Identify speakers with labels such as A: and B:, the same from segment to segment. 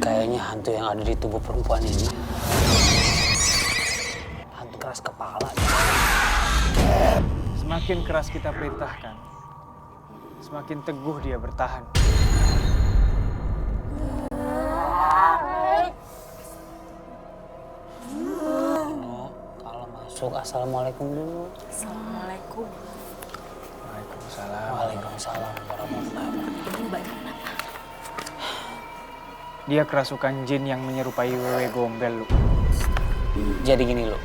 A: Kayaknya hantu yang ada di tubuh perempuan ini hantu keras kepala.
B: Semakin keras kita perintahkan, semakin teguh dia bertahan.
A: Kalau masuk, assalamualaikum dulu.
C: Assalamualaikum.
B: Waalaikumsalam.
A: Waalaikumsalam warahmatullahi wabarakatuh.
C: Ini Mbak kenapa?
B: Dia kerasukan jin yang menyerupai wewe gombel, Lu.
A: Jadi gini, Lu.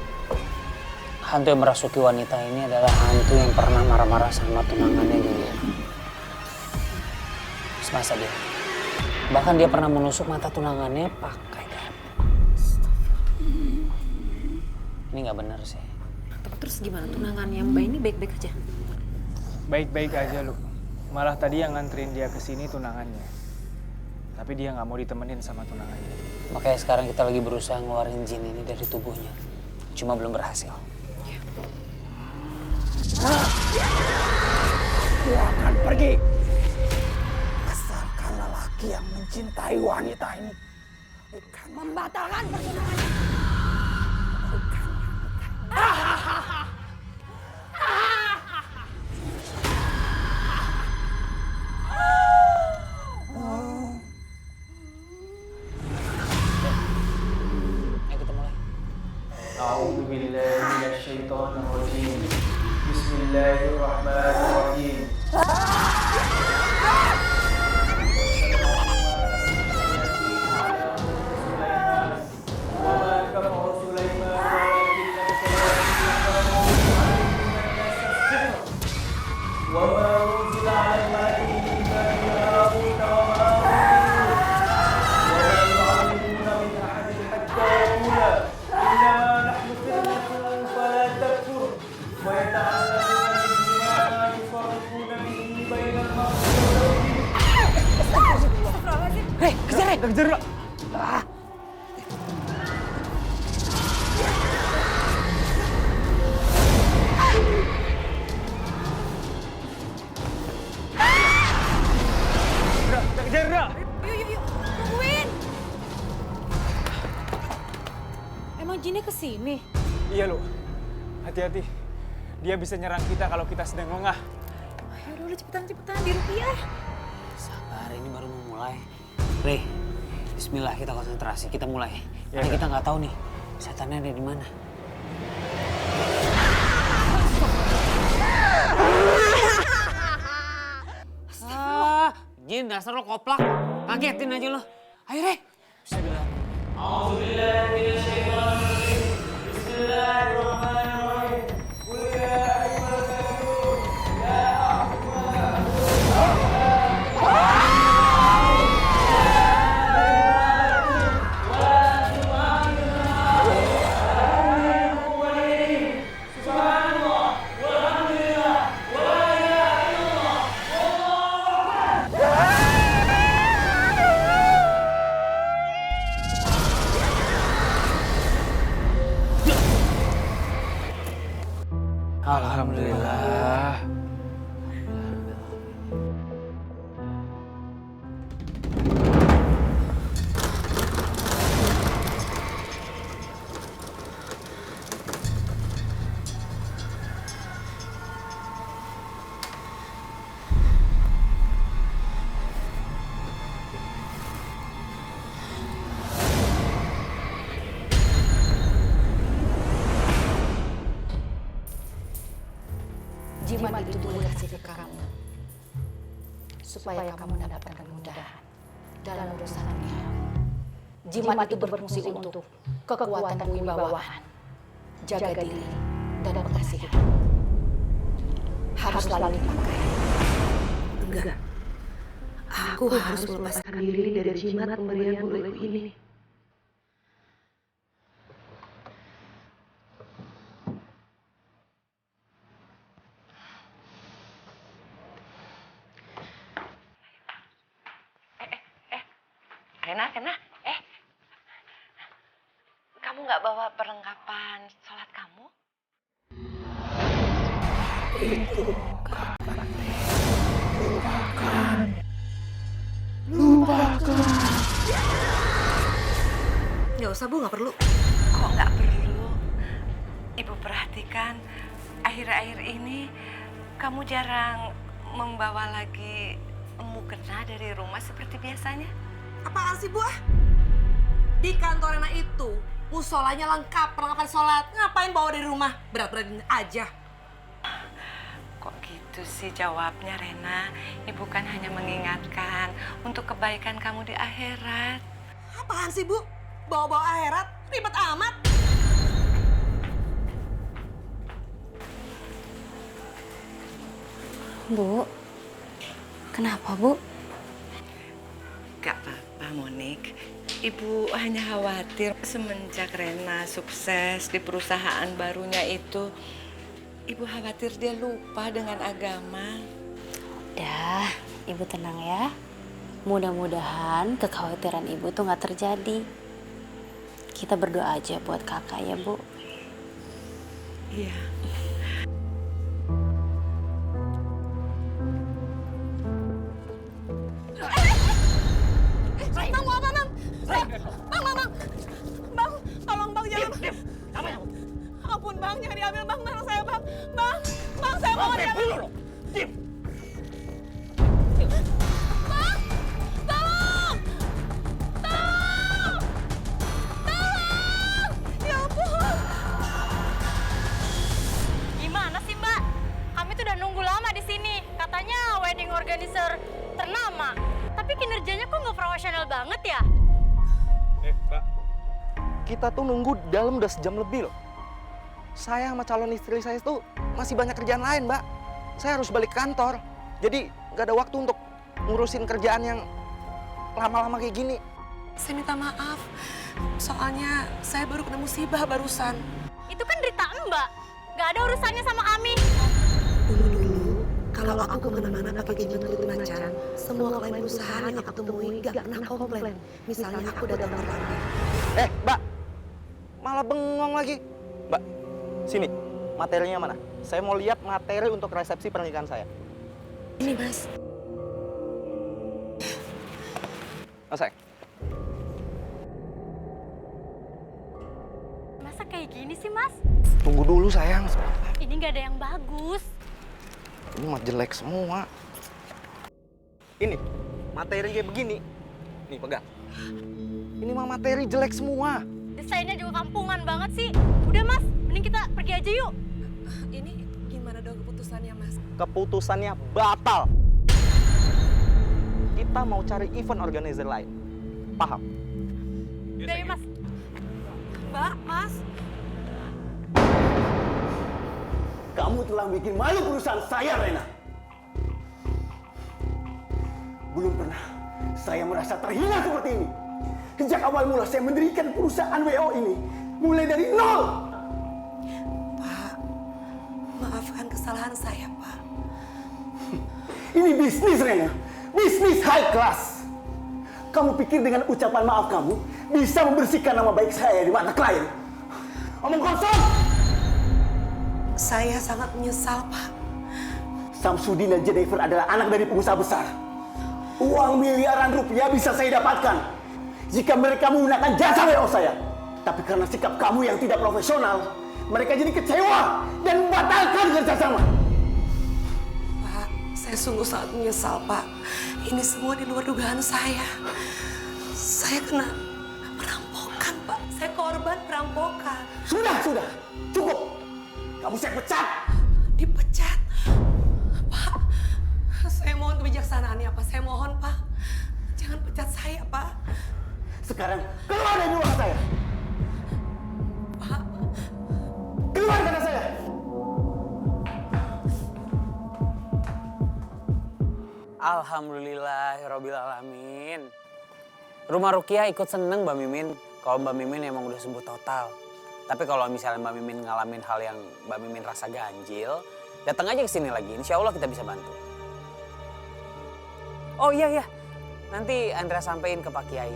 A: Hantu yang merasuki wanita ini adalah hantu yang pernah marah-marah sama tunangannya dulu. Semasa dia. Bahkan dia pernah menusuk mata tunangannya pakai garpu. Ini nggak benar sih.
C: Terus gimana tunangannya Mbak ini baik-baik aja?
B: Baik-baik aja, Lu. Malah tadi yang nganterin dia ke sini tunangannya. Tapi dia nggak mau ditemenin sama tunangannya.
A: Makanya sekarang kita lagi berusaha ngeluarin jin ini dari tubuhnya. Cuma belum berhasil.
D: Aku akan pergi. Asalkan lelaki yang mencintai wanita ini bukan membatalkan pertunangannya.
A: Ayo kita mulai.
B: A'udzu billahi minasyaitonir rajim. Bismillahirrahmanirrahim.
C: Hei, kejar!
B: Kejar, Lu. Kejar, Ra.
C: Yuk, tungguin! Emang jinnya kesini?
B: Iya, Lu. Hati-hati. Dia bisa nyerang kita kalau kita sedang lengah.
C: Yaudah, cepetan di rupiah.
A: Sabar, ini baru mau mulai. Reh, bismillah, kita konsentrasi, kita mulai.
B: Ya,
A: Karena
B: Kak.
A: kita nggak tahu nih, setannya ada di mana. Jin, dasar lo koplak. Kagetin aja lo. Ayo, Reh. Bismillah.
B: Alhamdulillah.
E: Jimat itu dikasih ke kamu supaya kamu mendapatkan kemudahan dalam urusan dunia. Jimat itu berfungsi untuk kekuatan kewibawaan, jaga diri, dan pengasihan. Harus selalu dipakai.
F: Enggak. Aku harus melepaskan diri dari jimat pemberian bulu ini.
G: Rena, kamu nggak bawa perlengkapan sholat kamu?
D: Lupakan.
F: Nggak usah Bu, nggak perlu.
G: Kok nggak perlu? Ibu perhatikan, akhir-akhir ini kamu jarang membawa lagi mukena dari rumah seperti biasanya.
F: Apaan sih Bu? Di kantor Rena itu, musolanya lengkap, perlengkapan sholat. Ngapain bawa dari rumah? Berat-beratin aja.
G: Kok gitu sih jawabnya, Rena? Ibu kan hanya mengingatkan untuk kebaikan kamu di akhirat.
F: Apaan sih Bu? Bawa-bawa akhirat? Ribet amat.
E: Bu, kenapa Bu?
G: Gak apa-apa, Monik. Ibu hanya khawatir semenjak Rena sukses di perusahaan barunya itu, Ibu khawatir dia lupa dengan agama.
E: Udah, Ibu tenang ya. Mudah-mudahan kekhawatiran Ibu tuh nggak terjadi. Kita berdoa aja buat kakak ya, Bu.
G: Iya.
F: Bang, mau apa, Bang? Bang, tolong Bang, jangan. Ampun Bang, jangan diambil Bang, barang saya Bang. Bang, saya mau diambil.
D: Diam.
F: Bang, tolong! Tolong! Ya ampun.
C: Gimana sih Mbak? Kami tuh udah nunggu lama di sini. Katanya wedding organizer ternama. Tapi kinerjanya kok nggak profesional banget ya?
H: Mbak, kita tuh nunggu dalam udah sejam lebih loh. Saya sama calon istri saya itu masih banyak kerjaan lain, Mbak. Saya harus balik kantor. Jadi nggak ada waktu untuk ngurusin kerjaan yang lama-lama kayak gini.
F: Saya minta maaf, soalnya saya baru kena musibah barusan.
C: Itu kan derita Mbak. Nggak ada urusannya sama kami.
F: Dulu, kalau aku kemana-mana pakai gadget kulit macan, semua klien perusahaan yang aku temui gak pernah komplain. Misalnya aku datang terlambat.
H: Mbak, malah bengong lagi. Mbak, sini, materinya mana? Saya mau lihat materi untuk resepsi pernikahan saya.
F: Ini Mas.
H: Sayang.
C: Masa kayak gini sih Mas?
H: Tunggu dulu sayang.
C: Ini nggak ada yang bagus.
H: Ini mah jelek semua. Ini, materi kayak begini. Nih, pegang. Ini mah materi jelek semua.
C: Desainnya juga kampungan banget sih. Udah Mas, mending kita pergi aja yuk.
F: Ini gimana dong keputusannya Mas?
H: Keputusannya batal. Kita mau cari event organizer lain. Paham?
C: Udah yuk Mas.
F: Mbak, Mas.
D: Kamu telah bikin malu perusahaan saya, Rena. Belum pernah saya merasa terhina seperti ini. Sejak awal mula saya mendirikan perusahaan WO ini, mulai dari nol.
F: Pak, maafkan kesalahan saya, Pak.
D: Ini bisnis, Rena. Bisnis high class. Kamu pikir dengan ucapan maaf kamu bisa membersihkan nama baik saya di mata klien? Omong kosong!
F: Saya sangat menyesal, Pak.
D: Samsudin dan Jennifer adalah anak dari pengusaha besar. Uang miliaran rupiah bisa saya dapatkan jika mereka menggunakan jasa WO saya. Tapi karena sikap kamu yang tidak profesional, mereka jadi kecewa dan membatalkan kerjasama.
F: Pak, saya sungguh sangat menyesal, Pak. Ini semua di luar dugaan saya. Saya kena perampokan, Pak. Saya korban perampokan.
D: Sudah, cukup. Kamu saya pecat.
F: Dipecat. Pak, saya mohon kebijaksanaannya, Pak. Saya mohon, Pak. Jangan pecat saya, Pak.
D: Sekarang keluar dari ruangan saya.
F: Pak.
D: Keluar kata saya.
A: Alhamdulillahirrabbilalamin. Rumah Rukiah ikut seneng Mbak Mimin kalau Mbak Mimin emang udah sembuh total. Tapi kalau misalnya Mbak Mimin ngalamin hal yang Mbak Mimin rasa ganjil, datang aja ke sini lagi. Insya Allah kita bisa bantu. Oh iya, nanti Andra sampein ke Pak Kiai.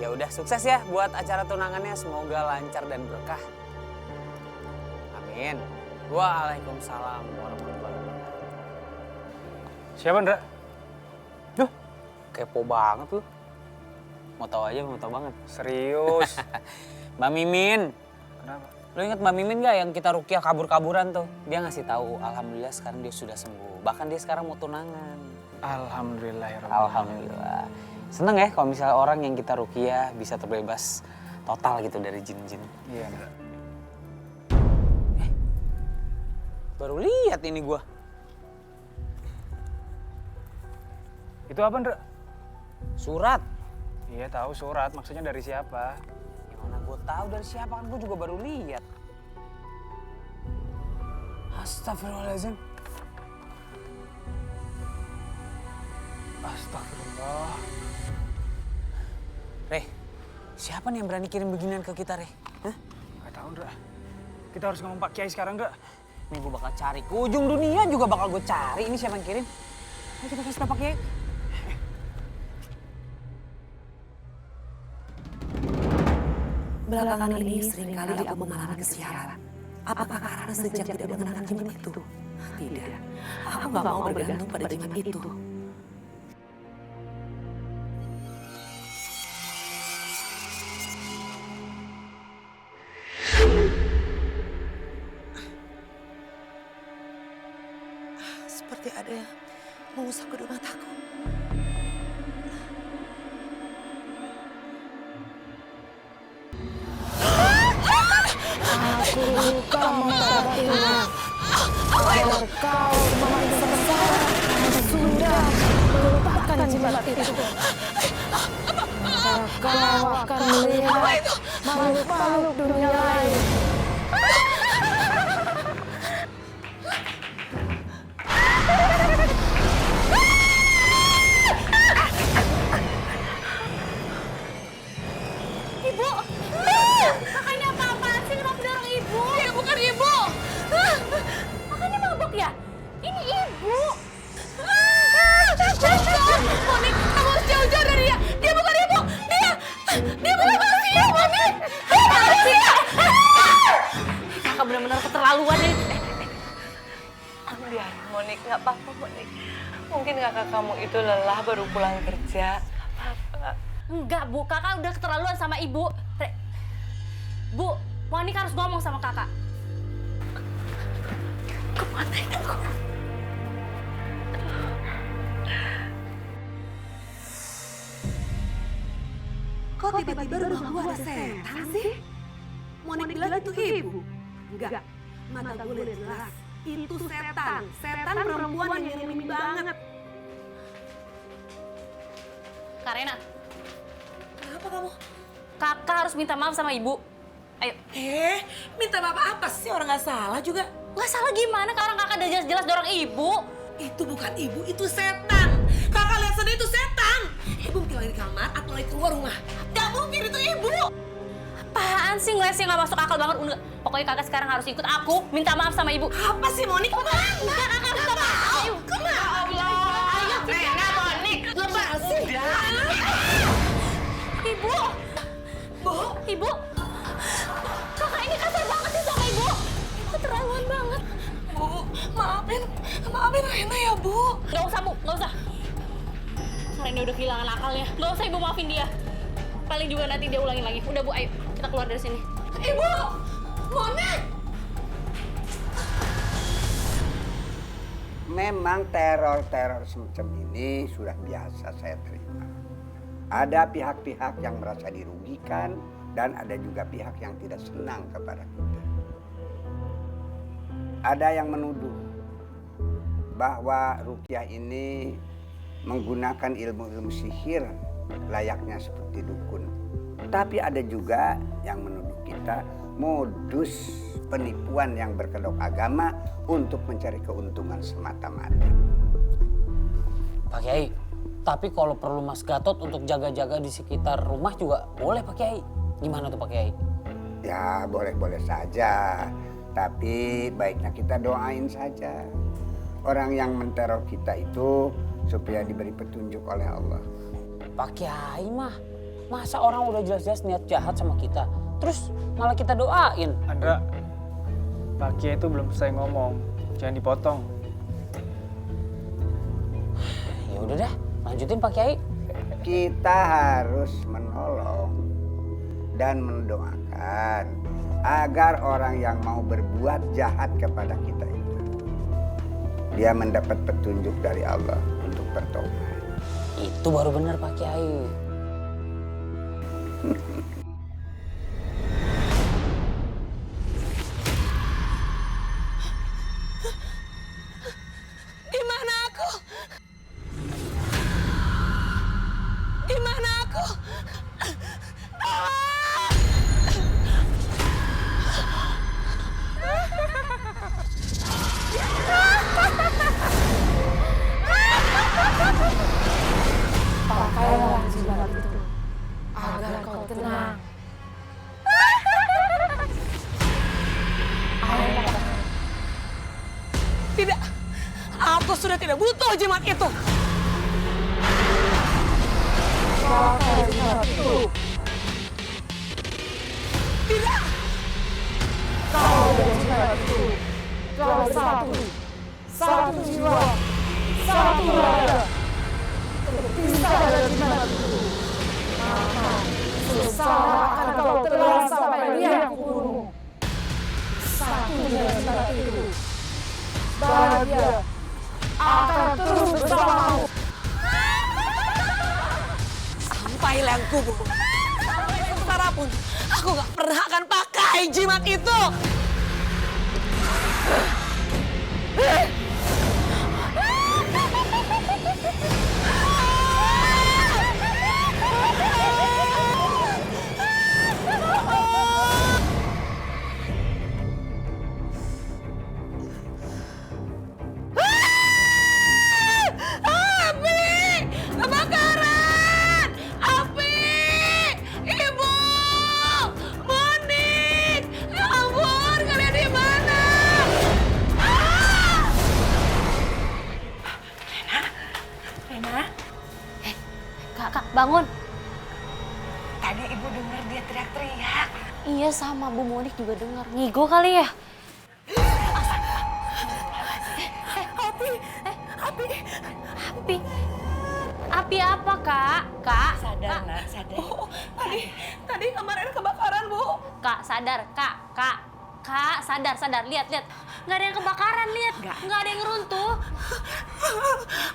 A: Ya udah, sukses ya buat acara tunangannya. Semoga lancar dan berkah. Amin. Waalaikumsalam warahmatullahi wabarakatuh.
B: Siapa, Ndra?
A: Duh, kepo banget lu. Mau tahu aja, mau tahu banget.
B: Serius?
A: Mbak Mimin.
B: Kenapa?
A: Lo inget Mbak Mimin gak yang kita rukiah kabur-kaburan tuh? Dia ngasih tahu, alhamdulillah sekarang dia sudah sembuh. Bahkan dia sekarang mau tunangan.
B: Alhamdulillah ya Rabbi.
A: Alhamdulillah. Seneng ya kalau misalnya orang yang kita rukiah bisa terbebas total gitu dari jin-jin.
B: Iya, Ndra.
A: Baru lihat ini gua.
B: Itu apa, Ndra?
A: Surat.
B: Iya tahu surat, maksudnya dari siapa?
A: Gimana gua tahu dari siapa, kan gua juga baru lihat. Astagfirullahaladzim.
B: Astagfirullah.
A: Reh, siapa nih yang berani kirim beginian ke kita, Reh? Hah?
B: Gak tahu, Ndra. Kita harus ngomong Pak Kiai sekarang, Ndra.
A: Nih gue bakal cari, ke ujung dunia juga bakal gue cari. Ini siapa yang kirim? Ayo kita kasih tau Pak Kiai.
F: Belakangan ini seringkali aku mengalami kesialan. Apakah karena sejak tidak mengenal jimat itu? Tidak, aku gak mau bergantung pada jimat itu. Seperti ada yang mengusap kedua mataku.
E: Aku luka mengobatinya. Agar kau semakin sengsara karena sudah melupakan jimat itu. Maka kau akan melihat makhluk-makhluk dunia lain.
C: Ibu! Kakaknya apa-apaan sih dorong ibu? Dia bukan ibu! Kakaknya mabok ya? Ini ibu! Monik, kamu harus jauh-jauh dari dia! Dia bukan ibu! Dia bukan manusia, Monik! Dia manusia! Kakak benar-benar keterlaluan ya.
G: Biar Monik, nggak apa-apa Monik. Mungkin kakak kamu itu lelah baru pulang kerja. Nggak apa-apa.
C: Enggak, Bu. Kakak udah keterlaluan sama ibu. Bu, Monik harus ngomong sama kakak.
G: Kemana itu?
F: Kok tiba-tiba rumah gua ada setan sih? Monik bilang itu ibu. Enggak, mata gue udah jelas. Itu setan. Setan perempuan yang nyerimin banget.
C: Kak Rena,
F: Kenapa kamu?
C: kakak harus minta maaf sama ibu. Ayo.
F: Minta maaf apa sih? Orang nggak salah juga.
C: Nggak salah gimana? Sekarang kakak udah jelas-jelas dorong ibu.
F: Itu bukan ibu, itu setan. Kakak lihat sendiri itu setan. Ibu mungkin lagi di kamar atau lagi keluar rumah. Gak mungkin itu ibu.
C: Apaan sih nggak masuk akal banget? Enggak. Pokoknya kakak sekarang harus ikut aku minta maaf sama ibu.
F: Apa sih Monik?
C: Enggak, kakak harus minta maaf. Ayo.
F: Kenapa?
C: Ayo, Rena, Monik.
F: Lepasin.
C: Ibu.
F: Bu.
C: Ibu. Kakak ini kasar banget sih sama ibu. Keterlaluan banget.
F: Bu, maafin Rena ya Bu.
C: Nggak usah, Bu. Nggak usah. Karena ini udah kehilangan akalnya. Nggak usah ibu maafin dia. Paling juga nanti dia ulangin lagi. Udah Bu, ayo kita keluar dari sini.
F: Ibu, Monik.
I: Memang teror-teror semacam ini sudah biasa saya terima. Ada pihak-pihak yang merasa dirugikan dan ada juga pihak yang tidak senang kepada kita. Ada yang menuduh bahwa ruqyah ini menggunakan ilmu-ilmu sihir layaknya seperti dukun. Tapi ada juga yang menuduh kita modus penipuan yang berkedok agama untuk mencari keuntungan semata-mata.
A: Pak Kiai, tapi kalau perlu Mas Gatot untuk jaga-jaga di sekitar rumah juga boleh Pak Kiai. Gimana tuh Pak Kiai?
I: Ya boleh-boleh saja, tapi baiknya kita doain saja. Orang yang menteror kita itu supaya diberi petunjuk oleh Allah.
A: Pak Kiai mah, masa orang udah jelas-jelas niat jahat sama kita, terus malah kita doain.
B: Andra, Pak Kiai itu belum selesai ngomong, jangan dipotong.
A: Ya udah dah, lanjutin Pak Kiai.
I: kita harus menolong dan mendoakan agar orang yang mau berbuat jahat kepada kita itu, dia mendapat petunjuk dari Allah untuk bertobat.
A: Itu baru benar Pak Kiai.
F: Di mana aku? Di mana aku?
E: Pakailah jimat itu agar kau tenang.
F: Tidak, aku sudah tidak butuh jimat itu.
E: Pakai jimat itu.
F: Tidak,
E: Kau dan jimat itu telah satu. Satu jiwa, satu raga. Terpisah dari jimat itu. Maka sengsara akan kau telan sampai liang kuburumu. Satu dari jimat itu. Bahagia akan terus bersamamu.
F: sampai liang kubur. Sampai sengsara pun, aku gak pernah akan pakai jimat itu.
C: Kak, bangun.
G: Tadi ibu dengar dia teriak-teriak.
C: Iya, sama Bu Monik juga dengar. Ngigo kali ya? Api apa, Kak? Kak?
G: Sadar,
C: Kak.
G: Nak, sadar.
F: Tadi kemarin kebakaran, Bu.
C: Kak, sadar. Kak, sadar. Lihat. Nggak ada yang kebakaran, lihat. Nggak ada yang runtuh.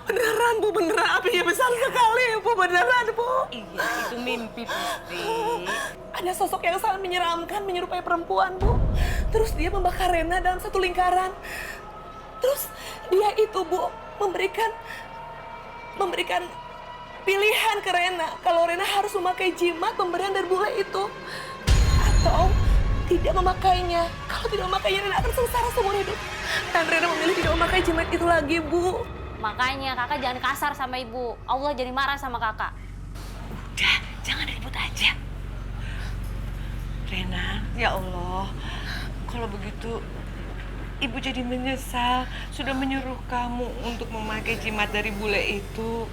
F: Beneran, Bu, beneran. Apinya besar sekali, Bu. Beneran, Bu.
G: Iya, itu mimpi pasti.
F: Ada sosok yang sangat menyeramkan, menyerupai perempuan, Bu. Terus dia membakar Rena dalam satu lingkaran. Terus dia itu, Bu, memberikan pilihan ke Rena. Kalau Rena harus memakai jimat pemberian dari bule itu. Atau tidak memakainya. Kalau tidak memakainya, Rena akan sengsara seumur hidup. Dan Rena memilih tidak memakai jimat itu lagi, Bu.
C: Makanya kakak jangan kasar sama ibu. Allah jadi marah sama kakak.
G: Udah, jangan ribut aja. Rena, ya Allah, kalau begitu ibu jadi menyesal sudah menyuruh kamu untuk memakai jimat dari bule itu.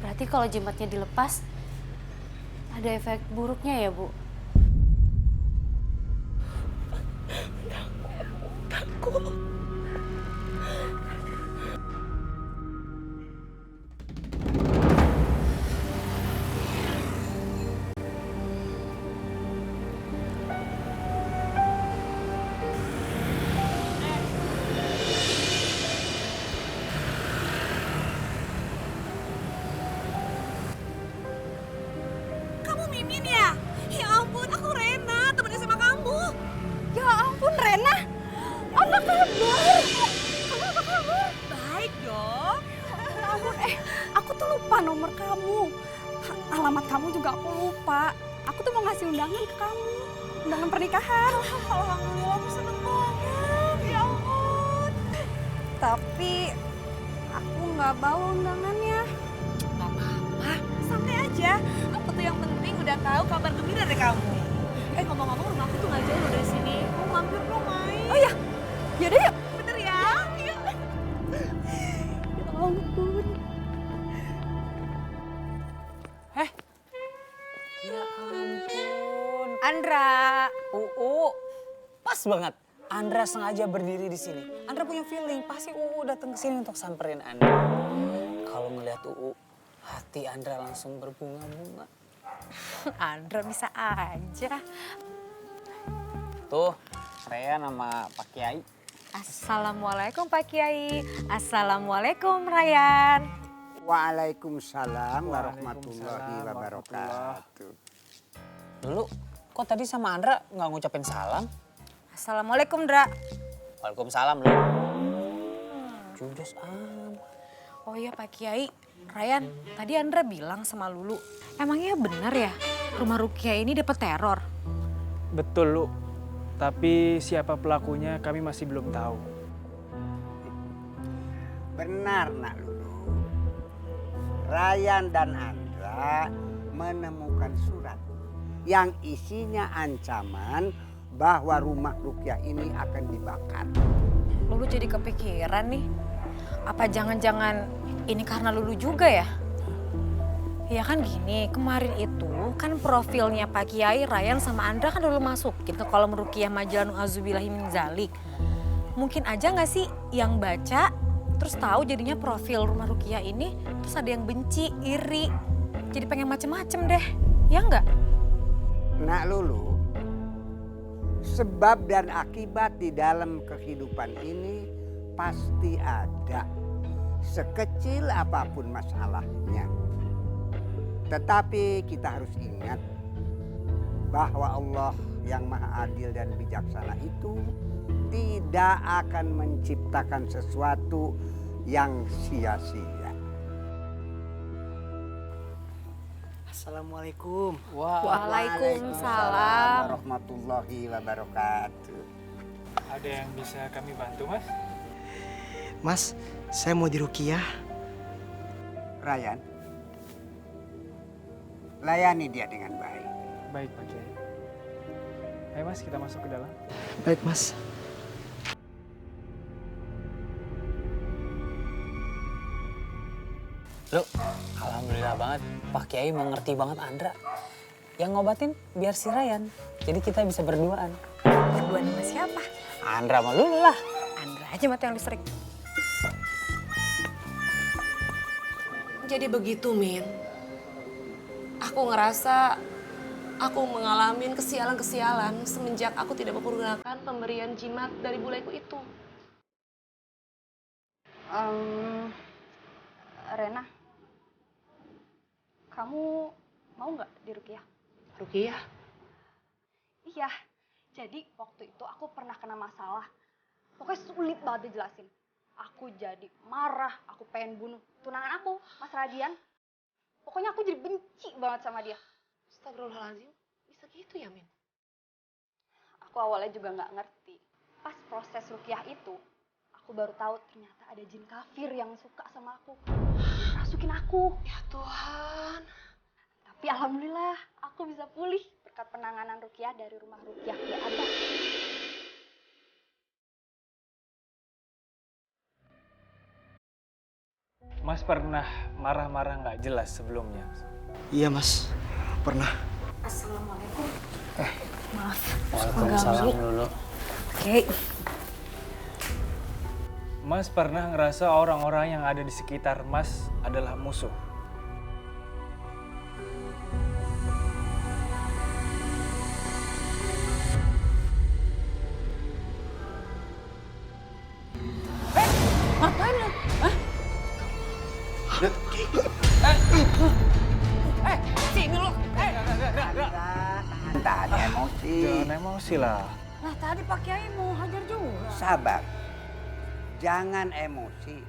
C: Berarti kalau jimatnya dilepas, ada efek buruknya ya, Bu?
F: Takut. Kamu Mimin ya? Ya ampun, aku Rena, temennya sama kamu.
C: Ya ampun, Rena. Apa kabar? Kamu apa kabar?
F: Baik dong.
C: Ya ampun, aku tuh lupa nomor kamu. Alamat kamu juga aku lupa. Aku tuh mau ngasih undangan ke kamu. Undangan pernikahan.
F: Alhamdulillah, aku seneng banget. Ya ampun.
C: Tapi aku nggak bawa undangannya.
F: Gak apa-apa, santai aja. Aku tuh yang penting udah tahu kabar gembira dari kamu. Ngomong-ngomong, rumah aku tuh gak jauh loh dari sini. Mau mampir dong, main.
C: Oh iya, yaudah yuk.
F: Bener ya? Iya.
C: Ya ampun.
A: Ya ampun.
C: Andra.
A: Pas banget. Andra sengaja berdiri di sini. Andra punya feeling, pasti datang ke sini untuk samperin Andra. Kalau kalau ngeliat UU, hati Andra langsung berbunga-bunga.
C: Andra bisa aja.
A: Tuh, saya nama Pak Kiai.
C: Assalamualaikum Pak Kiai. Assalamualaikum Ryan.
I: Waalaikumsalam warahmatullahi wabarakatuh.
A: Dulu, kok tadi sama Andra nggak ngucapin salam?
C: Assalamualaikum Dra.
A: Waalaikumsalam lu. Judes amat.
C: Oh iya Pak Kiai, Ryan, tadi Andra bilang sama Lulu, emangnya benar ya rumah Rukia ini dapat teror?
B: Betul, Lu. Tapi siapa pelakunya kami masih belum tahu.
I: Benar nak Lulu. Ryan dan Andra menemukan surat yang isinya ancaman bahwa rumah Rukyah ini akan dibakar.
C: Lulu jadi kepikiran nih, apa jangan-jangan ini karena Lulu juga ya? Ya kan gini, kemarin itu kan profilnya Pak Kiai, Ryan sama Andra kan dulu masukin ke kolom Rukyah majalah Nu'adzubillahi min Zalik. Mungkin aja gak sih yang baca terus tahu jadinya profil rumah Rukyah ini, terus ada yang benci, iri, jadi pengen macem-macem deh, ya enggak?
I: Nak Lulu, sebab dan akibat di dalam kehidupan ini pasti ada, sekecil apapun masalahnya. Tetapi kita harus ingat bahwa Allah yang Maha Adil dan Bijaksana itu tidak akan menciptakan sesuatu yang sia-sia.
H: Assalamualaikum.
C: Waalaikumsalam.
I: Warahmatullahi wabarakatuh.
B: Ada yang bisa kami bantu, Mas?
H: Mas, saya mau diruqyah.
I: Ryan, layani dia dengan baik.
B: Baik, Pak Kiai. Ayo Mas, kita masuk ke dalam.
H: Baik, Mas.
A: Lu, alhamdulillah banget. Pak Kiai mengerti banget Andra. Yang ngobatin biar si Ryan. Jadi kita bisa berduaan.
C: Berduaan sama siapa?
A: Andra sama Lulu lah.
C: Andra aja mati yang listrik.
F: Jadi begitu, Min. Aku ngerasa aku mengalami kesialan-kesialan semenjak aku tidak menggunakan pemberian jimat dari buleku itu.
E: Rena, kamu mau nggak diruqyah?
F: Ruqyah?
E: Iya, jadi waktu itu aku pernah kena masalah. Pokoknya sulit banget dijelasin. Aku jadi marah, aku pengen bunuh tunangan aku, Mas Radian. Pokoknya aku jadi benci banget sama dia.
F: Astagfirullahaladzim, bisa gitu ya, Min?
E: Aku awalnya juga nggak ngerti. Pas proses ruqyah itu, aku baru tahu ternyata ada jin kafir yang suka sama aku. Rasukin aku.
F: Ya Tuhan.
E: Tapi alhamdulillah, aku bisa pulih berkat penanganan ruqyah dari rumah Ruqyah Ki Abah.
B: Mas pernah marah-marah nggak jelas sebelumnya?
H: Iya, Mas. Pernah.
C: Assalamualaikum. Maaf.
A: Waalaikumsalam Lulu.
C: Oke.
B: Mas pernah ngerasa orang-orang yang ada di sekitar Mas adalah musuh?
C: Ngapain lu? Hah? Sini lu.
I: Tahan emosi.
B: Jangan emosi lah.
C: Nah tadi Pak Kiai mau hajar juga.
I: Sabar. Jangan emosi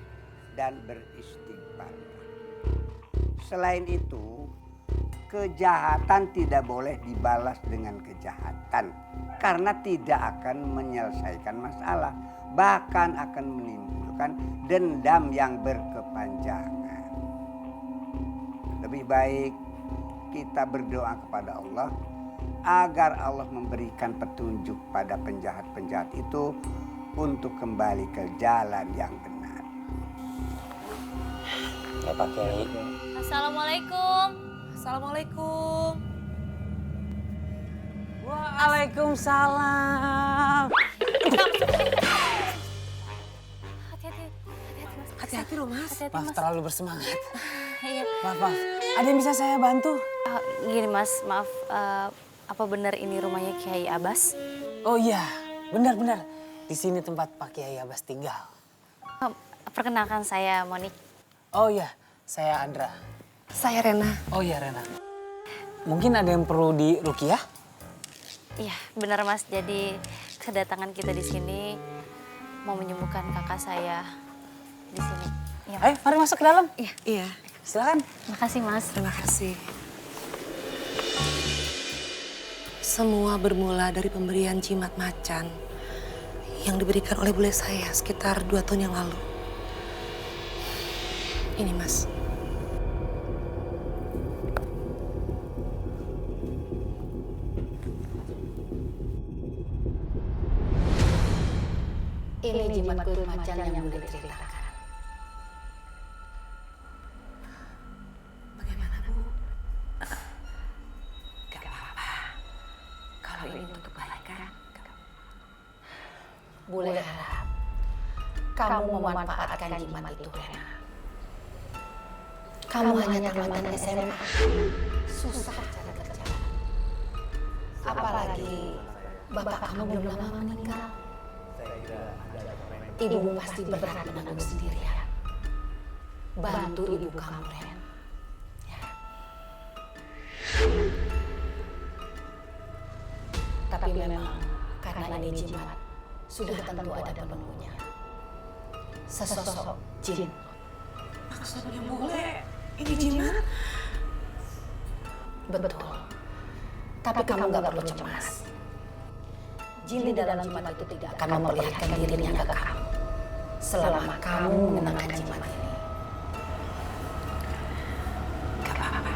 I: dan beristighfar. Selain itu, kejahatan tidak boleh dibalas dengan kejahatan karena tidak akan menyelesaikan masalah, bahkan akan menimbulkan dendam yang berkepanjangan. Lebih baik kita berdoa kepada Allah agar Allah memberikan petunjuk pada penjahat-penjahat itu untuk kembali ke jalan yang benar.
A: Ya Pak Kiai.
C: Assalamualaikum.
F: Assalamualaikum.
A: Waalaikumsalam.
C: Hati-hati.
F: Hati-hati loh, Mas.
C: Hati-hati,
A: Maaf
C: Mas.
A: terlalu bersemangat.
C: Iya.
A: Maaf. Ada yang bisa saya bantu?
J: Gini Mas, maaf, apa benar ini rumahnya Kiai Abbas?
A: Oh iya, benar. Di sini tempat Pak Kiai Abbas tinggal.
J: Perkenalkan saya Monik.
A: Oh iya, saya Andra.
F: Saya Rena.
A: Oh iya, Rena. Mungkin ada yang perlu di Rukiah?
J: Iya, benar Mas. Jadi kedatangan kita di sini mau menyembuhkan kakak saya di sini. Iya.
A: Ayo, mari masuk ke dalam.
F: Iya.
A: Silakan.
J: Makasih Mas.
F: Terima kasih. Semua bermula dari pemberian jimat macan yang diberikan oleh bule saya sekitar 2 tahun yang lalu. Ini Mas.
C: Ini jimat kulit macan yang boleh ceritakan.
F: Bagaimana Bu? Gak apa-apa. Kalau ini untuk kebaikan.
C: Boleh harap kamu memanfaatkan jimat itu, Rena. Kamu hanya tamatan SMA. Susah cara kerja. Apalagi bapak kamu belum lama meninggal. Ibumu pasti berat menanggung sendirian. Bantu ibu kamu, Ren. Ya. Tapi memang karena ini jimat, sudah tentu ada penemunya. Sesosok jin.
F: Maksudnya boleh ini jimat?
C: Betul. Tapi kamu nggak perlu cemas. Jin di dalam jimat itu tidak akan memperlihatkan dirinya ke kamu selama kamu mengenakan jimat ini.
F: Gak apa-apa.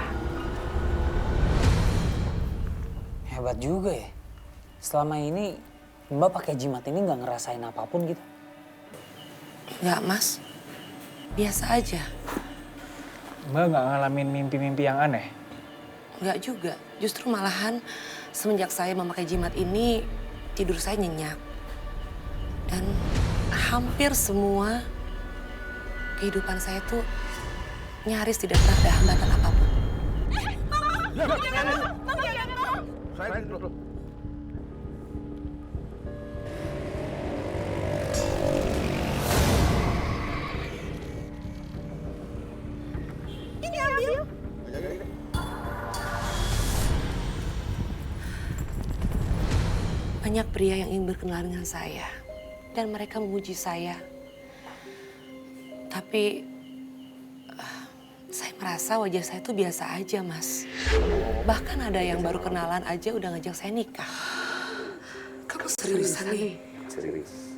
A: Hebat juga ya. Selama ini Mbak pakai jimat ini nggak ngerasain apapun gitu.
F: Enggak, Mas. Biasa aja.
B: Mbak nggak ngalamin mimpi-mimpi yang aneh?
F: Enggak juga. Justru malahan semenjak saya memakai jimat ini, tidur saya nyenyak. Dan hampir semua kehidupan saya tuh nyaris tidak pernah ada hambatan apapun. Banyak pria yang ingin berkenalan dengan saya. Dan mereka memuji saya. Tapi saya merasa wajah saya tuh biasa aja, Mas. Bahkan ada yang baru kenalan aja udah ngajak saya nikah. Kamu seriusan nih?
I: Serius.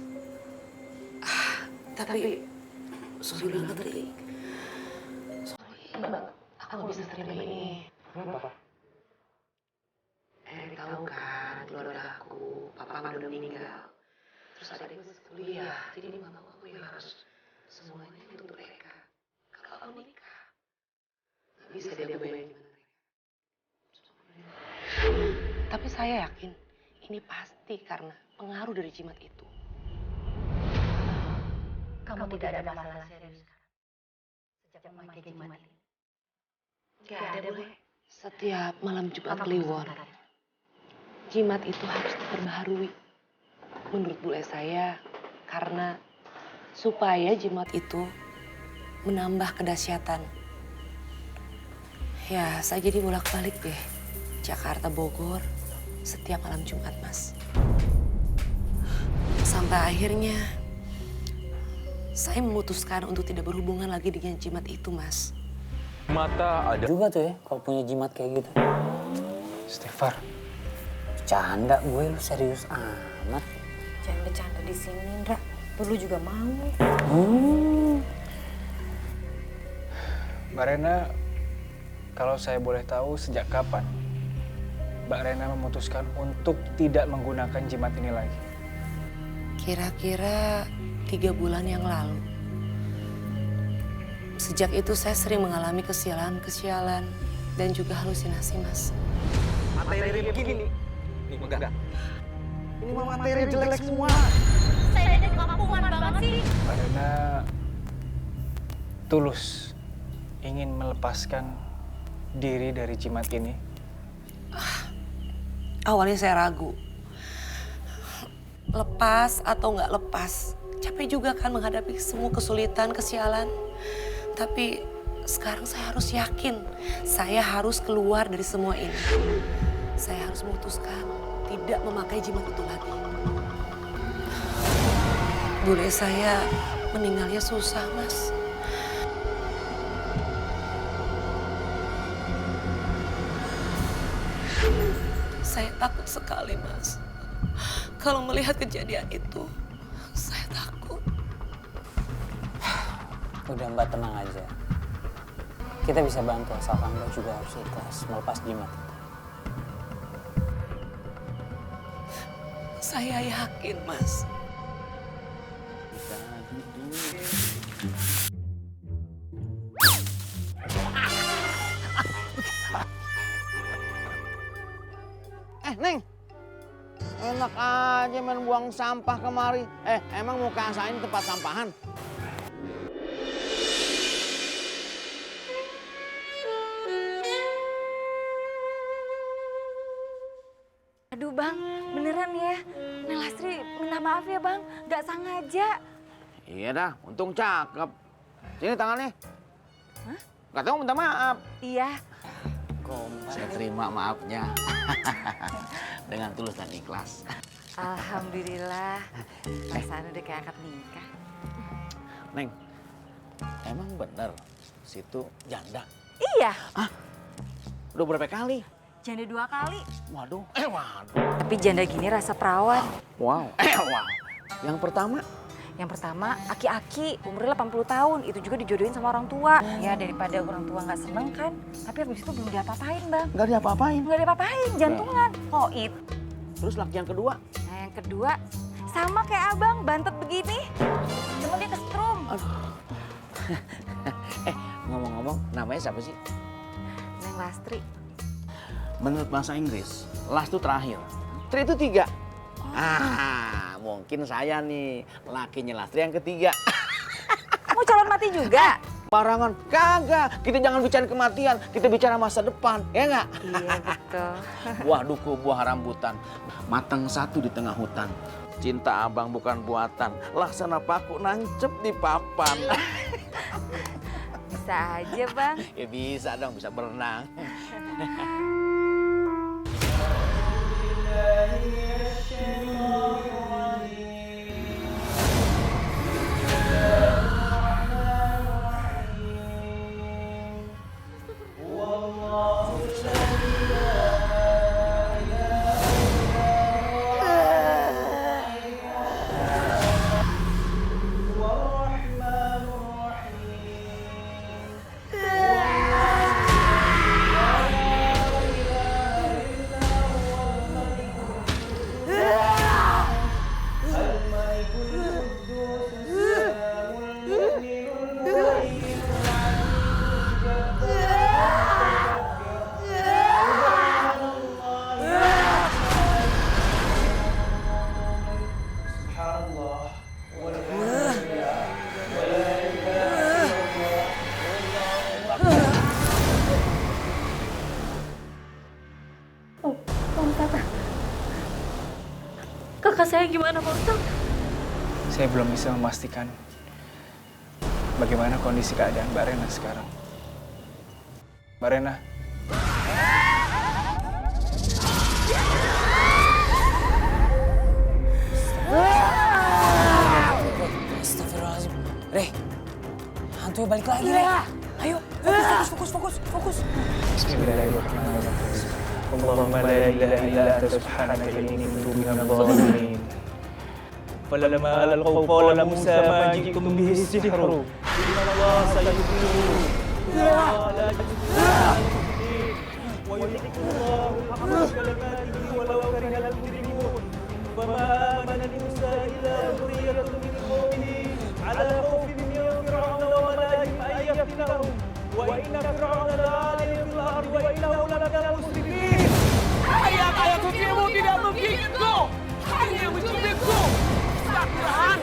F: Tapi sorry banget, Rik. Sorry banget. Aku gak bisa terima ini.
I: Kenapa?
F: Tahu kan, keluarga aku, papa udah meninggal. Terus adikku masih kuliah, jadi mama aku yang harus semuanya untuk mereka. Kalau aku nikah, gak bisa dia bayangin gimana mereka. Tapi saya yakin, ini pasti karena pengaruh dari jimat itu.
C: Kamu tidak ada masalah serius sejak memakai jimat ini.
F: Gak ada, Bu. Setiap malam Jumat Kliwon, jimat itu harus diperbaharui. Menurut bule saya, karena supaya jimat itu menambah kedahsyatan. Ya, saya jadi bolak-balik deh. Jakarta, Bogor, setiap malam Jumat, Mas. Sampai akhirnya, saya memutuskan untuk tidak berhubungan lagi dengan jimat itu, Mas.
A: Mata ada juga tuh ya kalau punya jimat kayak gitu.
B: Stefar,
A: Canda gue, lu serius amat.
C: Jangan bercanda di sini, Indra. Lu juga mau.
B: Mbak Rena, kalau saya boleh tahu sejak kapan Mbak Rena memutuskan untuk tidak menggunakan jimat ini lagi?
F: Kira-kira 3 bulan yang lalu. Sejak itu saya sering mengalami kesialan-kesialan dan juga halusinasi, Mas.
H: Materi begini. Nih, enggak. Ini mah materi jelek semua.
J: Saya dari kampungan banget sih.
B: Mbak Rena tulus ingin melepaskan diri dari jimat ini?
F: Awalnya saya ragu. Lepas atau nggak lepas. Capek juga kan menghadapi semua kesulitan, kesialan. Tapi sekarang saya harus yakin. Saya harus keluar dari semua ini. Saya harus memutuskan tidak memakai jimat itu lagi. Bule saya meninggalnya susah, Mas. Saya takut sekali, Mas. Kalau melihat kejadian itu, saya takut.
A: Udah Mbak tenang aja. Kita bisa bantu asalkan Mbak juga harus ikhlas melepas jimat itu.
F: Saya yakin, Mas.
K: Neng, enak aja main buang sampah kemari. Emang mau kasain tempat sampahan?
J: Aduh bang, beneran ya. Neng Lastri minta maaf ya bang, gak sengaja.
K: Iya dah, untung cakep. Sini tangannya.
J: Hah?
K: Katanya mau minta maaf.
J: Iya.
K: Saya terima maafnya. Dengan tulus dan ikhlas.
J: Alhamdulillah, perasaan udah kayak akad nikah.
K: Neng, emang bener situ janda?
J: Iya.
K: Hah? Udah berapa kali?
J: Janda 2 kali.
K: Waduh, waduh.
J: Tapi janda gini rasa perawan.
K: Wow, wow. Yang pertama?
J: Yang pertama, aki-aki, umurnya 80 tahun. Itu juga dijodohin sama orang tua. Ya daripada orang tua nggak seneng kan. Tapi habis itu belum diapa-apain bang.
K: Nggak diapa-apain?
J: Nggak diapa-apain, jantungan. Koit.
K: Terus laki yang kedua?
J: Nah yang kedua, sama kayak abang, bantet begini. Cuma dia kesetrum.
K: Ngomong-ngomong, namanya siapa sih?
J: Neng Lastri.
K: Menurut bahasa Inggris, last itu terakhir. Tri itu 3. Mungkin saya nih, lakinya Lastri yang ketiga.
J: Mau calon mati juga?
K: Parangan, kagak. Kita jangan bicara kematian, kita bicara masa depan, ya nggak?
J: Iya betul.
K: Buah duku, buah rambutan, matang satu di tengah hutan. Cinta abang bukan buatan, laksana paku nancep di papan.
J: Bisa aja bang.
K: Ya bisa dong, bisa berenang.
J: Kakak saya gimana Pak Ustadz?
B: Saya belum bisa memastikan bagaimana kondisi keadaan Mbak Rena sekarang. Mbak Rena.
A: Astagfirullahaladzim. Reh, hantunya balik lagi, Reh. Ayo, fokus.
B: Bismillahirrahmanirrahim. Allahumma la ilaha illa anta subhanaka inni kuntu minadh dhalimin. Falamma alqaw qala Musa ma ji'tum bihi as-sihru. Inna Allah sayubtiluhu. La wa yuhyiku Allahu haqqa kalimatihi walau karihal mujrimun. Wa ma amana li Musa illa dhurriyyatun min qawmihi ala khawfin min fir'auna wa mala'ihim an yaftinahum. Wa inna fir'auna la'alin fil ardi wa innahu laminal musrifin. Ayat-ayat sucimu tidak begitu. Hanya mencubitku. Sakiran.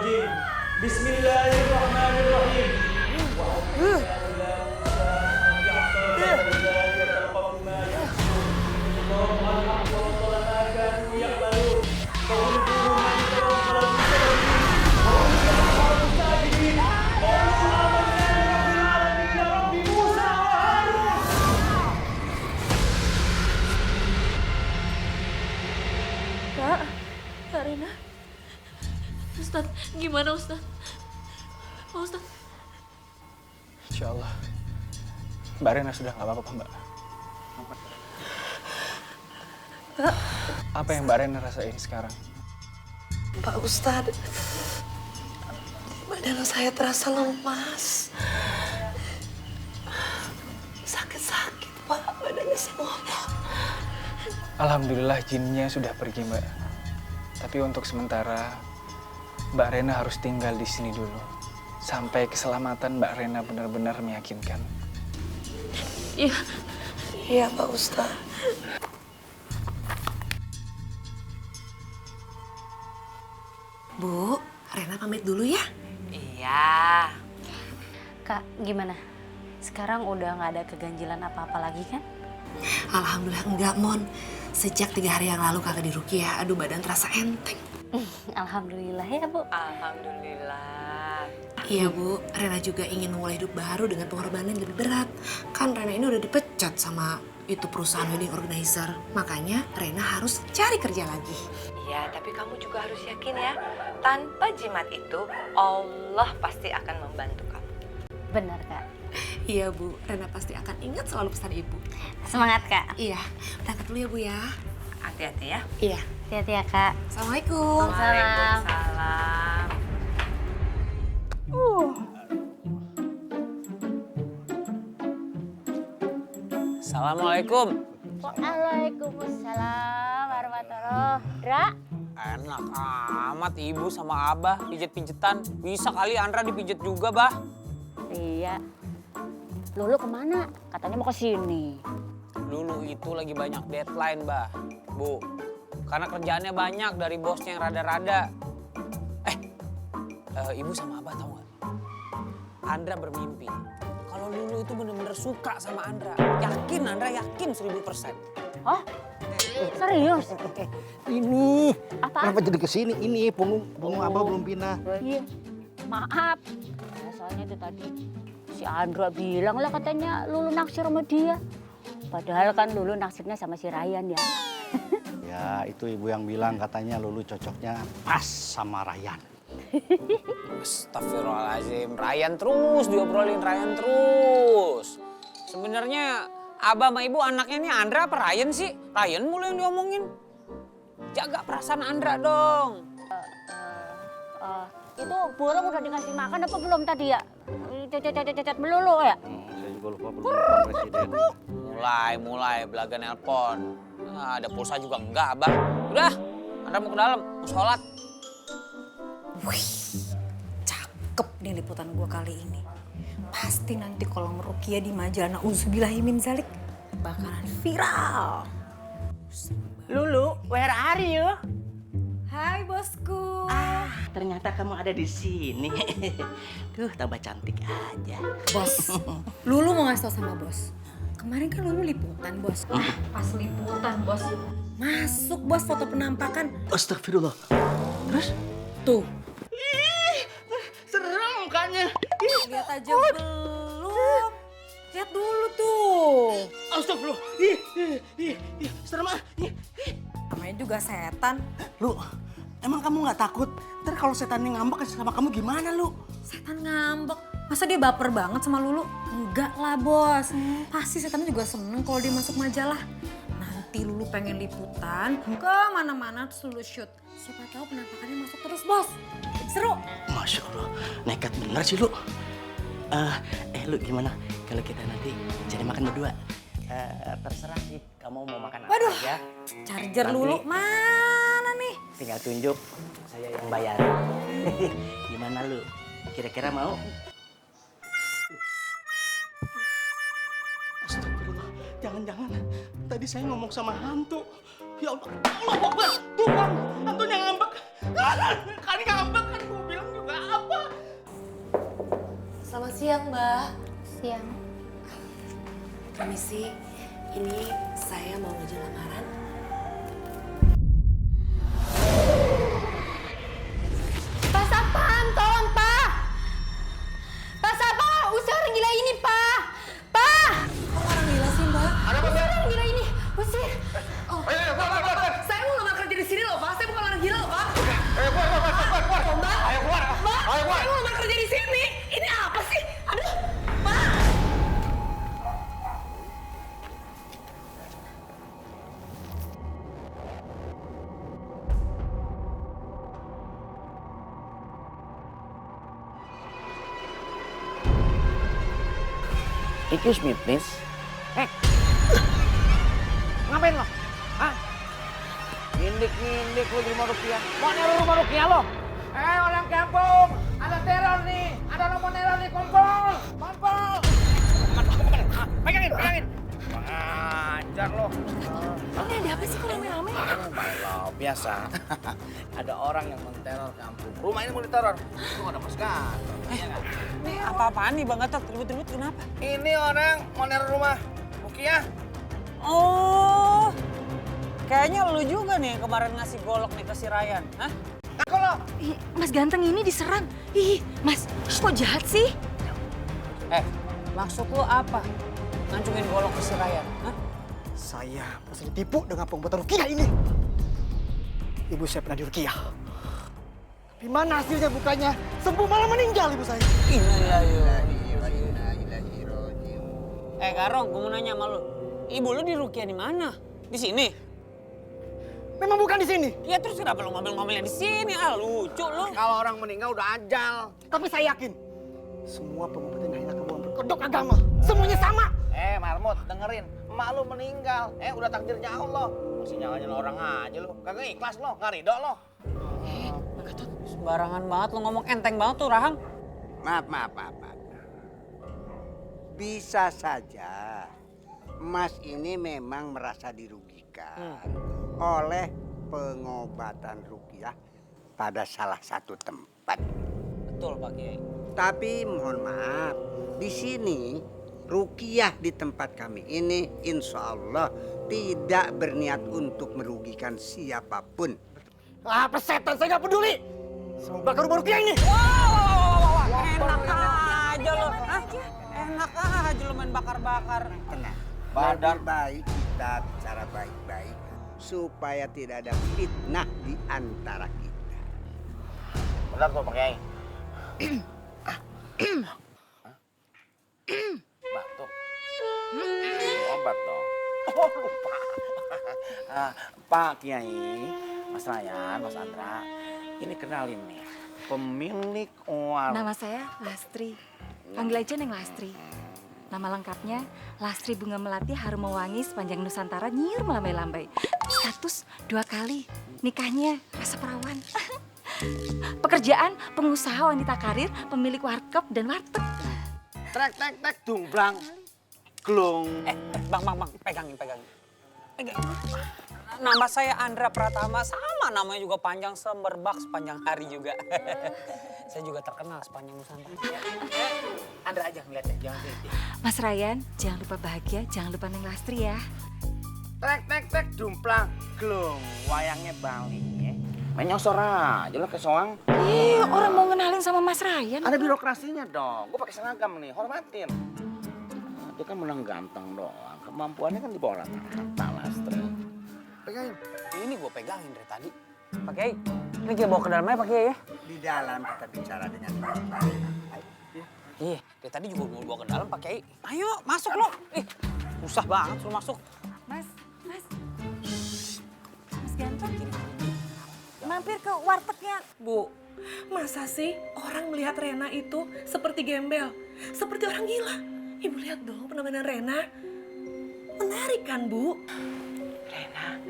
B: الرجيم بسم الله الرحمن الرحيم
J: Kak Rena. Ustadz, gimana Ustadz? Pak Ustadz.
L: Insya Allah, Mbak Rena sudah nggak apa-apa, Mbak. Apa yang Mbak Rena rasain sekarang?
F: Pak Ustadz, badan saya terasa lemas. Sakit-sakit, Pak. Badannya semua, Pak.
L: Alhamdulillah jinnya sudah pergi, Mbak. Tapi untuk sementara, Mbak Rena harus tinggal di sini dulu. Sampai keselamatan Mbak Rena benar-benar meyakinkan.
J: Iya.
F: Iya, Pak Ustadz. Bu, Rena pamit dulu ya.
G: Iya.
J: Kak, gimana? Sekarang udah nggak ada keganjilan apa-apa lagi kan?
F: Alhamdulillah enggak, Mon. Sejak 3 hari yang lalu kakak di Rukiah, aduh badan terasa enteng.
J: Alhamdulillah ya, Bu.
G: Alhamdulillah.
F: Iya, Bu. Rena juga ingin memulai hidup baru dengan pengorbanan yang lebih berat. Kan Rena ini udah dipecat sama itu perusahaan wedding organizer. Makanya Rena harus cari kerja lagi.
G: Iya, tapi kamu juga harus yakin ya, tanpa jimat itu Allah pasti akan membantu kamu.
J: Benar, Kak.
F: Iya, Bu. Rena pasti akan ingat selalu pesan Ibu.
J: Semangat, Kak.
F: Iya. Berangkat dulu ya, Bu ya.
G: Hati-hati ya.
F: Iya.
J: Hati-hati ya, Kak.
F: Assalamualaikum.
G: Waalaikumsalam.
A: Assalamualaikum.
J: Waalaikumsalam warahmatullahi wabarakatuh.
A: Enak amat ibu sama abah pijet-pijetan. Bisa kali Andra dipijet juga, bah.
J: Iya. Lulu kemana? Katanya mau ke sini.
A: Lulu itu lagi banyak deadline, bah. Bu, karena kerjaannya banyak dari bosnya yang rada-rada. Ibu sama abah tahu nggak? Andra bermimpi kalau Lulu itu bener-bener suka sama Andra. Yakin, Andra yakin 1000%.
J: Oh? Serius?
M: Ini
J: Apa?
M: kenapa jadi kesini? Ini punggung abah belum pindah.
J: Iya. Maaf. Ya, soalnya itu tadi si Andra bilang lah katanya Lulu naksir sama dia. Padahal kan Lulu naksirnya sama si Ryan ya.
M: Ya itu ibu yang bilang katanya Lulu cocoknya pas sama Ryan.
A: Astagfirullahaladzim, Ryan terus diobrolin, Ryan terus. Sebenarnya abah sama ibu anaknya ini Andra apa Ryan sih? Ryan mulu yang diomongin. Jaga perasaan Andra dong.
J: Itu burung udah dikasih makan apa belum tadi ya? Cacat melulu ya?
M: Saya juga lupa belum presiden.
A: Mulai belaga nelpon. Nah, ada pulsa juga enggak, abah. Udah, Andra mau ke dalam, mau sholat.
C: Wih, cakep nih liputan gua kali ini. Pasti nanti kalau Rukiah di majalah Uzubillahimin Zalik bakalan viral.
K: Lulu, where are you?
C: Hai bosku.
K: Ternyata kamu ada di sini. Tuh, tambah cantik aja.
C: Bos, Lulu mau ngasih tau sama bos. Kemarin kan Lulu liputan bos. Pas liputan bos, masuk bos foto penampakan.
K: Astagfirullah. Terus?
C: Tuh.
K: Serem mukanya.
C: Lihat aja belum. Lihat dulu tuh.
K: Astagfirullah. Serem ah.
C: Namanya juga setan.
K: Lu, emang kamu nggak takut? Ntar kalau setan ini ngambek sama kamu gimana lu?
C: Setan ngambek. Masa dia baper banget sama Lulu? Enggak lah bos. Pasti setan juga seneng kalau dia masuk majalah. Nanti Lulu pengen liputan ke mana-mana terus Lulu shoot. Siapa tahu penampakannya masuk terus bos. Seru.
K: Masya Allah, nekat bener sih lu. Lu gimana kalau kita nanti cari makan berdua? Terserah sih, kamu mau makan apa aja.
C: Charger
K: Nanti
C: Lulu mana nih?
K: tinggal tunjuk, saya yang bayar. Gimana lu? Kira-kira mau? Astagfirullah, jangan-jangan tadi saya ngomong sama hantu. Ya Allah, Allah Akbar, tuh kan, hantunya ngambek. Kan ngambek kan, gue bilang juga.
F: Siang, Mbak.
E: Siang.
F: Permisi, ini saya mau ngajak lamaran.
E: Pak Sapam, tolong Pak! Pak Sapam, usir orang gila ini Pak! Pak!
F: Kok orang gila sih, Mbak?
E: Usir orang gila ini, usir!
F: Oh, saya mau ngelamar kerja di sini loh, Pak. Saya bukan orang gila loh, Pak.
H: Ayo keluar.
F: Mbak,
H: Ayo keluar.
F: Mbak,
H: Ayo keluar.
F: saya mau ngelamar kerja di sini. Ini apa sih? Aduh, Pak.
K: Excuse me, please. Ngapain lo? Hah? Ngindik lo di rumah Rukiah. Mau neror rumah Rukiah lo? Orang kampung, ada teror nih. Ada orang mau neror nih, kumpul. Pegangin. Ajar lo.
F: Ini ada apa sih kok rame-rame?
K: Biasa. Ada orang yang menteror kampung. Rumah ini mau diteror. Itu ada pasukan.
A: Ini apa-apaan nih Bang Gatot? Ribut-ribut kenapa?
K: Ini orang mau neror rumah Rukiah.
A: Oh, kayaknya lu juga nih yang kemarin ngasih golok nih ke si Ryan. Hah?
K: Takut lo.
C: Ih, Mas ganteng ini diserang. Ih, Mas, kok jahat sih?
A: Maksud lu apa? Ngancungin golok ke si Ryan? Hah?
D: Saya masih ditipu dengan pembuatan rukiah ini. Ibu saya pernah di rukiah. Tapi mana hasilnya bukannya? Sembuh malah meninggal ibu saya.
A: Garong, gue mau nanya sama lu. Ibu lu di rukiah di mana? Di sini?
D: Memang bukan di sini.
A: Ya terus kenapa lu ngomel-ngomelnya di sini? Lucu lu.
K: Kalau orang meninggal udah ajal.
D: Tapi saya yakin semua pengobatan hanya kebuang berkedok agama. Semuanya sama.
K: Marmut, dengerin. Emak lu meninggal. Udah takdirnya Allah. Masih nyalain orang aja lu. Kagak ikhlas lo, nggak ridho lo.
A: Sembarangan banget lu ngomong, enteng banget tuh Rahang.
I: Maaf. Bisa saja Mas ini memang merasa dirugikan oleh pengobatan rukiah pada salah satu tempat.
A: Betul Pak Kiai.
I: Tapi mohon maaf, di sini rukiah di tempat kami ini insya Allah tidak berniat untuk merugikan siapapun.
D: Apa setan, saya nggak peduli. Semua bakar rumah rukiah ini.
A: Wah, enak aja lo. Enak aja lo main bakar-bakar.
I: Tenang. Lebih baik kita bicara baik-baik supaya tidak ada fitnah di antara kita.
K: Benar tuh Pak Kiai. Batuk. Obat dong. Oh lupa. Pak Kiai, Mas Ryan, Mas Andra, ini kenalin nih pemilik warung.
C: Nama saya Lastri. Panggil aja Neng Lastri. Nama lengkapnya Lastri Bunga Melati Harum Mewangi sepanjang Nusantara nyiur melambai-lambai. Status 2 kali. Nikahnya rasa perawan. Pekerjaan pengusaha wanita karir, pemilik warkop dan warteg.
K: Trek dumblang. Glung.
A: Bang, pegangin. Nama saya Andra Pratama, sama namanya juga panjang semerbak sepanjang hari juga. Saya juga terkenal sepanjang Nusantara.
K: Andra aja ngeliatnya, jangan sedih.
C: Mas Ryan, jangan lupa bahagia, jangan lupa Neng Lastri ya.
K: Trek dumplang. Glung. Wayangnya Bali ya. Main nyosor aja lo ke soang.
C: Ih, orang mau ngenalin sama Mas Ryan.
K: Ada birokrasinya dong. Gue pakai seragam nih, hormatin. Dia kan menang ganteng doang. Kemampuannya kan di bawah rata-rata, Lastri.
A: Pegangin. Ini gue pegangin dari tadi. Pak Kiai, ini kita bawa ke dalamnya Pak Kiai ya?
I: Di dalam kita bicara dengan baik-baik.
A: Iya, dari tadi juga mau bawa ke dalam Pak Kiai. Ayo, masuk lo. Susah banget lo masuk.
C: Mas ganteng. Mampir ke wartegnya.
F: Bu, masa sih orang melihat Rena itu seperti gembel, seperti orang gila? Ibu lihat dong penampilan Rena. Menarik kan, Bu?
G: Rena,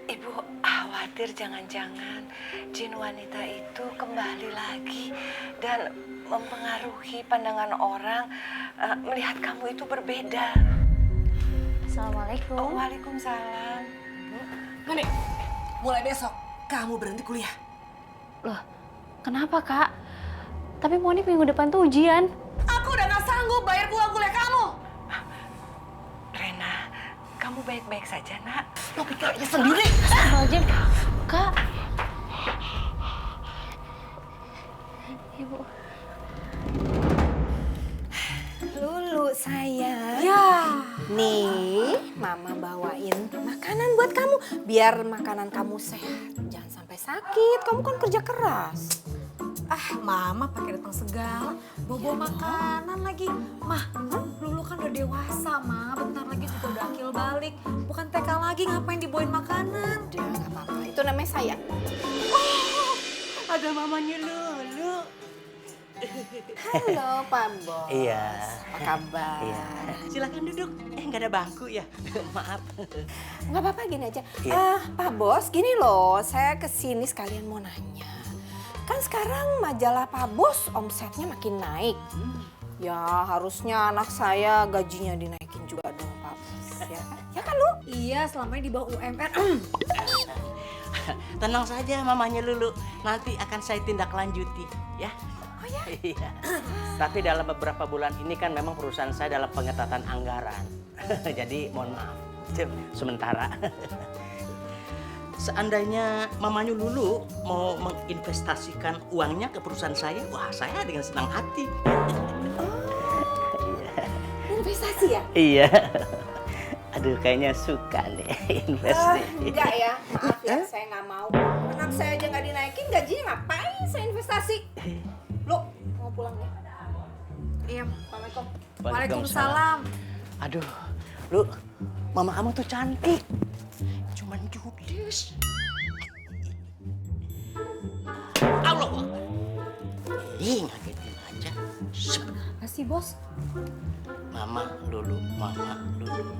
G: Ibu khawatir jangan-jangan jin wanita itu kembali lagi dan mempengaruhi pandangan orang melihat kamu itu berbeda.
E: Assalamualaikum.
G: Oh, waalaikumsalam.
F: Moni, mulai besok kamu berhenti kuliah.
E: Loh, kenapa Kak? Tapi Monik minggu depan tuh ujian.
F: Aku
C: sanggup bayar uang kuliah kamu.
G: Rena, kamu baik-baik saja, Nak?
F: Lo pikir aja sendiri.
J: Astagfirullahaladzim. Kak. Ibu.
F: Lulu sayang.
C: Ya.
F: Nih, Mama bawain makanan buat kamu. Biar makanan kamu sehat. Jangan sampai sakit. Kamu kan kerja keras.
C: Mama pakai datang segala, bawa makanan lagi. Mah, Lulu kan udah dewasa, Ma. Bentar lagi juga udah akil balik. Bukan TK lagi, ngapain dibawain makanan?
F: Udah, gak apa-apa. Itu namanya sayang.
G: Ada mamanya Lulu.
F: Halo, Pak Bos.
K: Iya.
F: Apa kabar?
K: Iya. Silakan duduk. Nggak ada bangku ya. Maaf.
F: Nggak apa-apa, gini aja.
K: Iya.
F: Pak Bos, gini loh. Saya kesini sekalian mau nanya. Kan sekarang majalah Pak Bos omsetnya makin naik. Ya harusnya anak saya gajinya dinaikin juga dong Pak Bos. Ya kan lu?
C: Iya, selama ini di bawah UMR.
K: Tenang saja mamanya Lulu. Nanti akan saya tindak lanjuti ya.
F: Oh ya?
K: Iya. Tapi dalam beberapa bulan ini kan memang perusahaan saya dalam pengetatan anggaran. Jadi mohon maaf. Sementara. Seandainya mamanya Lulu mau menginvestasikan uangnya ke perusahaan saya, wah saya dengan senang hati.
F: Investasi ya?
K: Iya. Aduh kayaknya suka nih investasi.
F: Enggak ya, maaf ya saya nggak mau. Anak saya aja nggak dinaikin, gajinya ngapain saya investasi? Lu mau pulang ya?
C: Iya,
F: Assalamualaikum.
C: Waalaikumsalam.
K: Aduh, Lu, mama kamu tuh cantik. Cuman judes. Allah Akbar. Ngagetin aja.
C: Kasih, Bos.
K: Mama Lulu, Mama Lulu.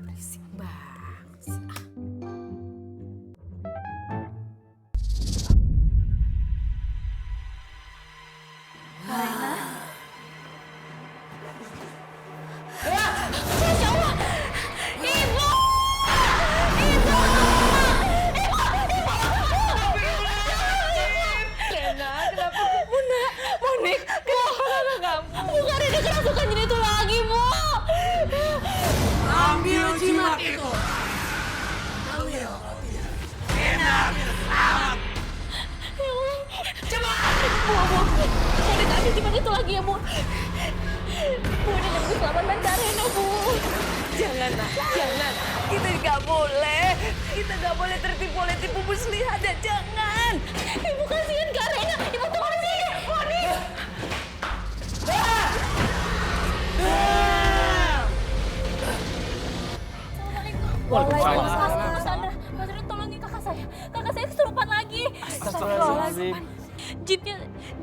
C: Berisik banget sih.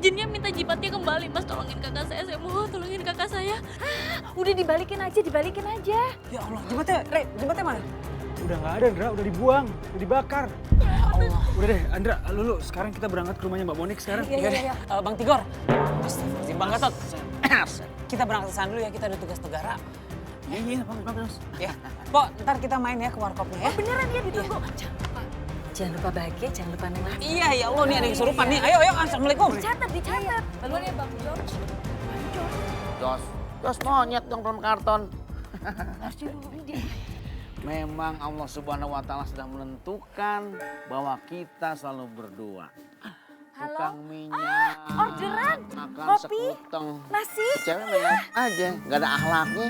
J: Jinnya minta jimatnya kembali, Mas. Tolongin kakak saya mau tolongin kakak saya. Udah dibalikin aja.
A: Ya Allah, jimatnya mana?
L: Udah nggak ada, Andra. Udah dibuang, udah dibakar.
A: Ya Allah.
L: Udah deh, Andra, Lulu, sekarang kita berangkat ke rumahnya Mbak Monik sekarang.
A: Iya. Bang Tigor. Astagfirullahaladzim, Bang Gatot. Kita berangkat ke sana dulu ya, kita ada tugas negara.
L: Iya, Bang.
A: Ya, Pok, ntar kita main ya ke warkopnya ya.
C: Beneran ya, ditunggu. Jangan lupa bahagia, jangan lupa nengah.
A: Iya, ya Allah, nih ada yang kesurupan nih. Ayo, Assalamualaikum.
C: Dicatat. Duluan ya, Bang George.
M: Jos monyet dong dalam karton.
C: Harus dulu dia.
M: Memang Allah Subhanahu wa Ta'ala sudah menentukan bahwa kita selalu berdoa. Tukang minyak,
C: orderan,
M: makan
C: kopi,
M: sekuteng.
C: nasi.
M: Cewek banyak aja, nggak ada akhlaknya.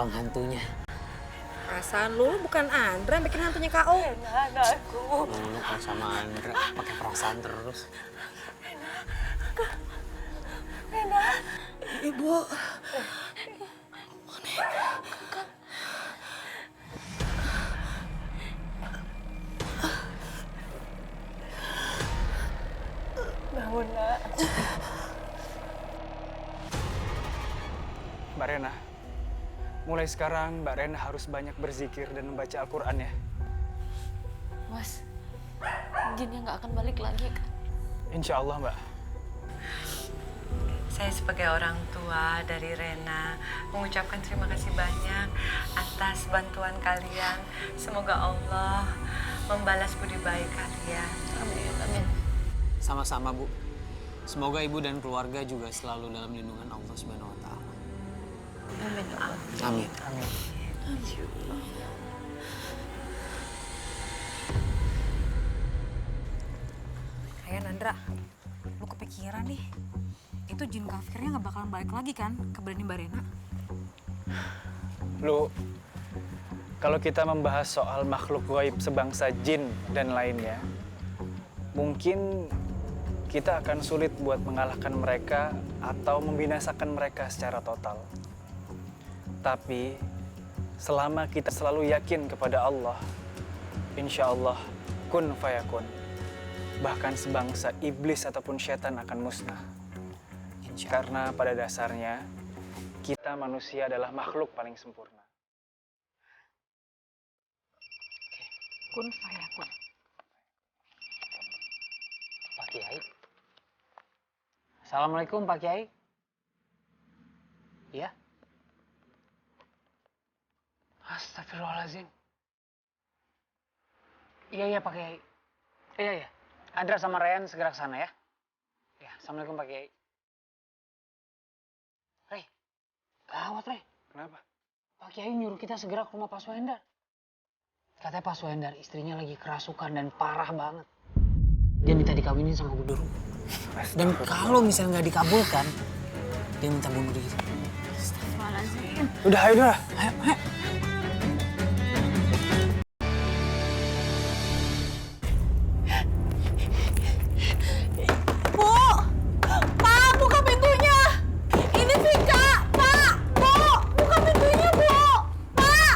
A: tukang hantunya.
C: Perasaan lu bukan Andra yang bikin hantunya KO.
J: Anakku.
A: Lu kalau sama Andra pakai perasaan terus.
J: Rena.
F: Ibu.
J: Bangun, Nak.
L: Mbak Rena, mulai sekarang Mbak Rena harus banyak berzikir dan membaca Al-Quran ya.
C: Mas, jinnya nggak akan balik lagi kan?
L: Insya Allah, Mbak.
G: Saya sebagai orang tua dari Rena mengucapkan terima kasih banyak atas bantuan kalian. Semoga Allah membalas budi baik kalian.
C: Amin, amin.
A: Sama-sama, Bu. Semoga ibu dan keluarga juga selalu dalam lindungan Allah Subhanahu wa taala.
C: Amin.
A: Amin.
L: Amin.
C: Ryan, Andra, lu kepikiran nih. Itu jin kafirnya nggak bakalan balik lagi kan ke badan Mbak Rena?
L: Lu, kalau kita membahas soal makhluk gaib sebangsa jin dan lainnya, mungkin kita akan sulit buat mengalahkan mereka atau membinasakan mereka secara total. Tapi, selama kita selalu yakin kepada Allah, insya Allah kun fayakun. Bahkan sebangsa iblis ataupun setan akan musnah. Karena pada dasarnya, kita manusia adalah makhluk paling sempurna.
C: Kun fayakun.
A: Pak Kiai. Assalamualaikum Pak Kiai. Iya. Astagfirullahaladzim. Iya Pak Kiai. Iya. Andra sama Ryan segera ke sana ya. Ya, Assalamualaikum Pak Kiai. Rey, gawat Rey.
L: Kenapa?
A: Pak Kiai nyuruh kita segera ke rumah Pak Suhendar. Katanya Pak Suhendar istrinya lagi kerasukan dan parah banget. Dia minta dikawinin sama Guduru. Dan kalau misalnya nggak dikabulkan, dia minta bunuh diri.
C: Astagfirullahaladzim.
L: Udah, ayo.
A: Ayo.
C: Bu! Pak, buka pintunya! Ini Vika! Pak! Bu! Buka pintunya, Bu! Pak!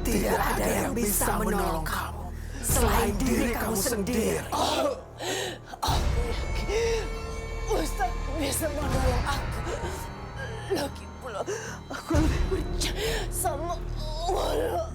F: Tidak ada yang bisa menolong kamu selain diri kamu sendiri.
J: Ustaz bisa menolong aku. Lagi pula aku lebih percaya sama Allah.